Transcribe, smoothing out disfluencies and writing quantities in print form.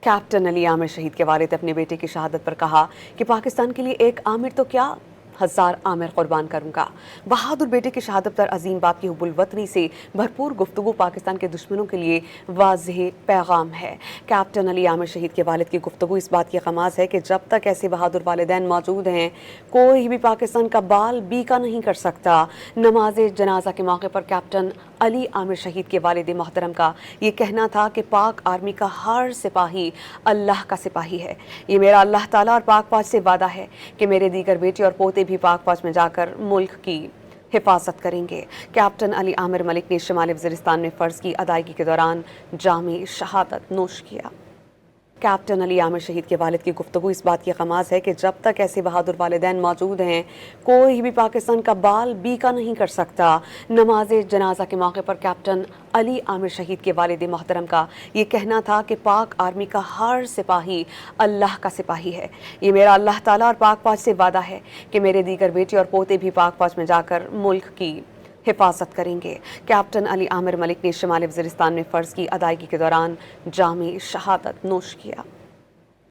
Captain Ali Aamir शहीद के वालिद अपने बेटे की शहादत पर कहा कि पाकिस्तान के लिए एक आमिर तो क्या 1000 आमिर कुर्बान करूंगा। बहादुर बेटे की शहादत पर अजीम बाप की हुब्बुल वतनी से भरपूर गुफ्तगू पाकिस्तान के दुश्मनों के लिए वाज़ेह पैगाम है। कैप्टन अली आमिर शहीद के वालिद की गुफ्तगू इस बात की खमास है कि जब तक ऐसे बहादुर वालिदैन मौजूद हैं, कोई भी पाकिस्तान का बाल बीका नहीं कर सकता। नमाज जनाजा के मौके पर कैप्टन अली आमिर शहीद के वालिद मोहतरम का ये कहना था कि पाक आर्मी का हर सिपाही अल्लाह का सिपाही है। ये मेरा अल्लाह ताला और पाक फौज से वादा है कि मेरे दीगर बेटे और पोते भी पाक फौज में जाकर मुल्क की हिफाजत करेंगे। कैप्टन अली आमिर मलिक ने शुमाली वज़ीरिस्तान में फ़र्ज़ की अदायगी के दौरान जामे शहादत नोश किया। कैप्टन अली आमिर शहीद के वालिद की गुफ्तगू इस बात की खमास है कि जब तक ऐसे बहादुर वालिदैन मौजूद हैं, कोई भी पाकिस्तान का बाल बीका नहीं कर सकता। नमाज जनाजा के मौके पर कैप्टन अली आमिर शहीद के वालिद मोहतरम का ये कहना था कि पाक आर्मी का हर सिपाही अल्लाह का सिपाही है। ये मेरा अल्लाह ताला और पाक फौज से वादा है कि मेरे दीगर बेटे और पोते भी पाक फौज में जाकर मुल्क की हिफाजत करेंगे। कैप्टन अली आमिर मलिक ने शुमाली वज़ीरिस्तान में फ़र्ज़ की अदायगी के दौरान जामे शहादत नोश किया।